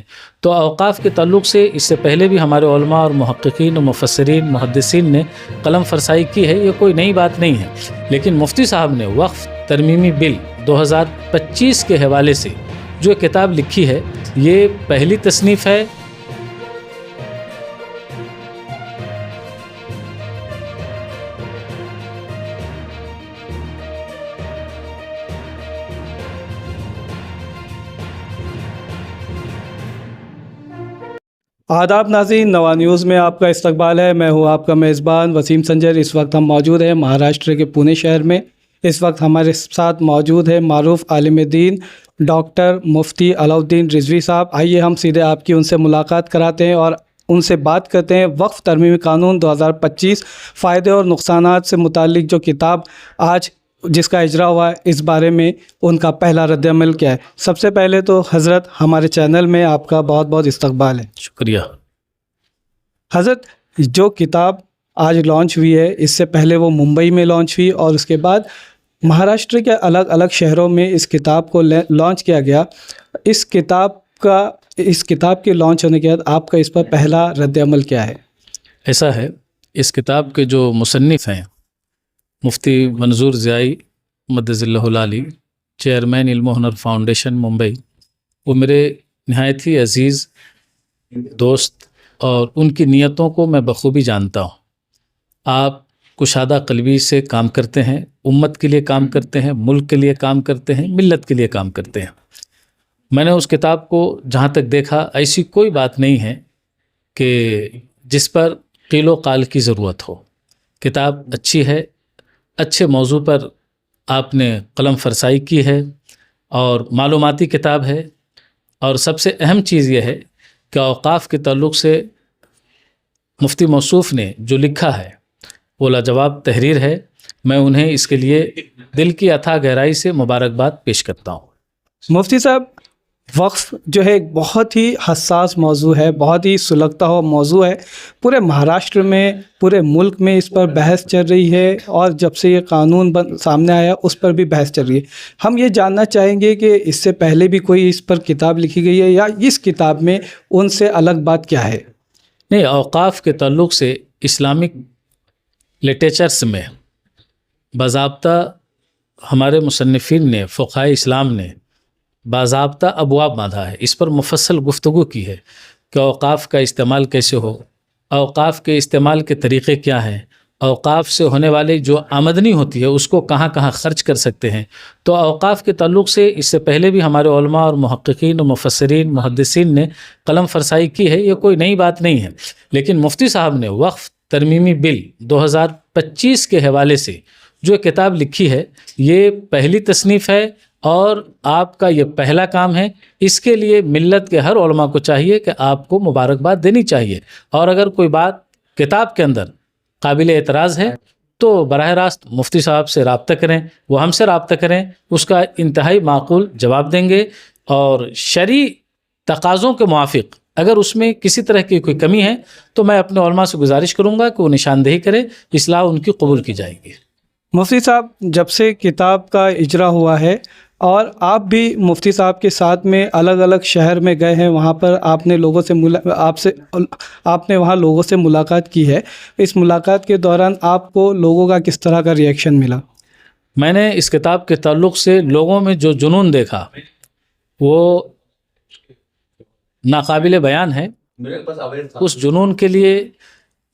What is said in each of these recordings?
ہیں۔ تو اوقاف کے تعلق سے اس سے پہلے بھی ہمارے علماء اور محققین و مفسرین محدثین نے قلم فرسائی کی ہے، یہ کوئی نئی بات نہیں ہے، لیکن مفتی صاحب نے وقف ترمیمی بل 2025 کے حوالے سے جو کتاب لکھی ہے یہ پہلی تصنیف ہے۔ آداب ناظرین، نوا نیوز میں آپ کا استقبال ہے۔ میں ہوں آپ کا میزبان وسیم سنجر۔ اس وقت ہم موجود ہیں مہاراشٹر کے پونے شہر میں۔ اس وقت ہمارے ساتھ موجود ہے معروف عالم دین ڈاکٹر مفتی علاء الدین رضوی صاحب۔ آئیے ہم سیدھے آپ کی ان سے ملاقات کراتے ہیں اور ان سے بات کرتے ہیں وقف ترمیمی قانون 2025 فائدے اور نقصانات سے متعلق جو کتاب آج جس کا اجرا ہوا ہے، اس بارے میں ان کا پہلا رد عمل کیا ہے۔ سب سے پہلے تو حضرت ہمارے چینل میں آپ کا بہت بہت استقبال ہے۔ شکریہ حضرت، جو کتاب آج لانچ ہوئی ہے، اس سے پہلے وہ ممبئی میں لانچ ہوئی اور اس کے بعد مہاراشٹر کے الگ الگ شہروں میں اس کتاب کو لانچ کیا گیا۔ اس کتاب کے لانچ ہونے کے بعد آپ کا اس پر پہلا رد عمل کیا ہے؟ ایسا ہے، اس کتاب کے جو مصنف ہیں مفتی منظور ضیائی مدظ اللہ العالی، چیئرمین علم و ہنر فاؤنڈیشن ممبئی، وہ میرے نہایت ہی عزیز دوست اور ان کی نیتوں کو میں بخوبی جانتا ہوں۔ آپ کشادہ قلبی سے کام کرتے ہیں، امت کے لیے کام کرتے ہیں، ملک کے لیے کام کرتے ہیں، ملت کے لیے کام کرتے ہیں۔ میں نے اس کتاب کو جہاں تک دیکھا، ایسی کوئی بات نہیں ہے کہ جس پر قیل و قال کی ضرورت ہو۔ کتاب اچھی ہے، اچھے موضوع پر آپ نے قلم فرسائی کی ہے اور معلوماتی کتاب ہے، اور سب سے اہم چیز یہ ہے کہ اوقاف کے تعلق سے مفتی موصوف نے جو لکھا ہے وہ لاجواب تحریر ہے۔ میں انہیں اس کے لیے دل کی اتھاہ گہرائی سے مبارکباد پیش کرتا ہوں۔ مفتی صاحب، وقف جو ہے ایک بہت ہی حساس موضوع ہے، بہت ہی سلگتا ہوا موضوع ہے۔ پورے مہاراشٹر میں، پورے ملک میں اس پر بحث چل رہی ہے، اور جب سے یہ قانون سامنے آیا اس پر بھی بحث چل رہی ہے۔ ہم یہ جاننا چاہیں گے کہ اس سے پہلے بھی کوئی اس پر کتاب لکھی گئی ہے، یا اس کتاب میں ان سے الگ بات کیا ہے؟ نہیں، اوقاف کے تعلق سے اسلامک لٹریچرس میں باضابطہ ہمارے مصنفین نے، فقہاء اسلام نے باضابطہ ابواب باندھا ہے، اس پر مفصل گفتگو کی ہے کہ اوقاف کا استعمال کیسے ہو، اوقاف کے استعمال کے طریقے کیا ہیں، اوقاف سے ہونے والی جو آمدنی ہوتی ہے اس کو کہاں کہاں خرچ کر سکتے ہیں۔ تو اوقاف کے تعلق سے اس سے پہلے بھی ہمارے علماء اور محققین و مفسرین محدثین نے قلم فرسائی کی ہے، یہ کوئی نئی بات نہیں ہے، لیکن مفتی صاحب نے وقف ترمیمی بل 2025 کے حوالے سے جو کتاب لکھی ہے یہ پہلی تصنیف ہے، اور آپ کا یہ پہلا کام ہے۔ اس کے لیے ملت کے ہر علماء کو چاہیے کہ آپ کو مبارکباد دینی چاہیے، اور اگر کوئی بات کتاب کے اندر قابل اعتراض ہے تو براہ راست مفتی صاحب سے رابطہ کریں، وہ ہم سے رابطہ کریں، اس کا انتہائی معقول جواب دیں گے، اور شرعی تقاضوں کے موافق اگر اس میں کسی طرح کی کوئی کمی ہے تو میں اپنے علماء سے گزارش کروں گا کہ وہ نشاندہی کرے، اصلاح ان کی قبول کی جائے گی۔ مفتی صاحب، جب سے کتاب کا اجرا ہوا ہے اور آپ بھی مفتی صاحب کے ساتھ میں الگ الگ شہر میں گئے ہیں، وہاں پر آپ نے لوگوں سے آپ نے وہاں لوگوں سے ملاقات کی ہے، اس ملاقات کے دوران آپ کو لوگوں کا کس طرح کا ری ایکشن ملا؟ میں نے اس کتاب کے تعلق سے لوگوں میں جو جنون دیکھا وہ ناقابل بیان ہے۔ اس جنون کے لیے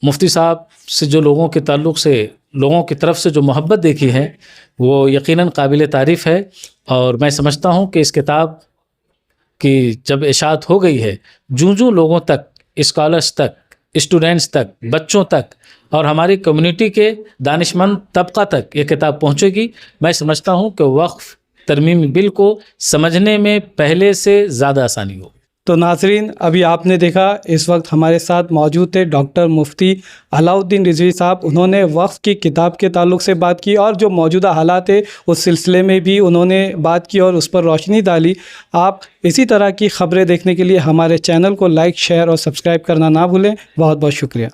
مفتی صاحب سے جو لوگوں کے تعلق سے، لوگوں کی طرف سے جو محبت دیکھی ہے وہ یقیناً قابل تعریف ہے، اور میں سمجھتا ہوں کہ اس کتاب کی جب اشاعت ہو گئی ہے، جوں لوگوں تک، اسکالرس تک، اسٹوڈنٹس تک، بچوں تک اور ہماری کمیونٹی کے دانشمند طبقہ تک یہ کتاب پہنچے گی، میں سمجھتا ہوں کہ وقف ترمیمی بل کو سمجھنے میں پہلے سے زیادہ آسانی ہوگی۔ تو ناظرین، ابھی آپ نے دیکھا اس وقت ہمارے ساتھ موجود تھے ڈاکٹر مفتی علاء الدین رضوی صاحب۔ انہوں نے وقف کی کتاب کے تعلق سے بات کی، اور جو موجودہ حالات ہے اس سلسلے میں بھی انہوں نے بات کی اور اس پر روشنی ڈالی۔ آپ اسی طرح کی خبریں دیکھنے کے لیے ہمارے چینل کو لائک، شیئر اور سبسکرائب کرنا نہ بھولیں۔ بہت بہت شکریہ۔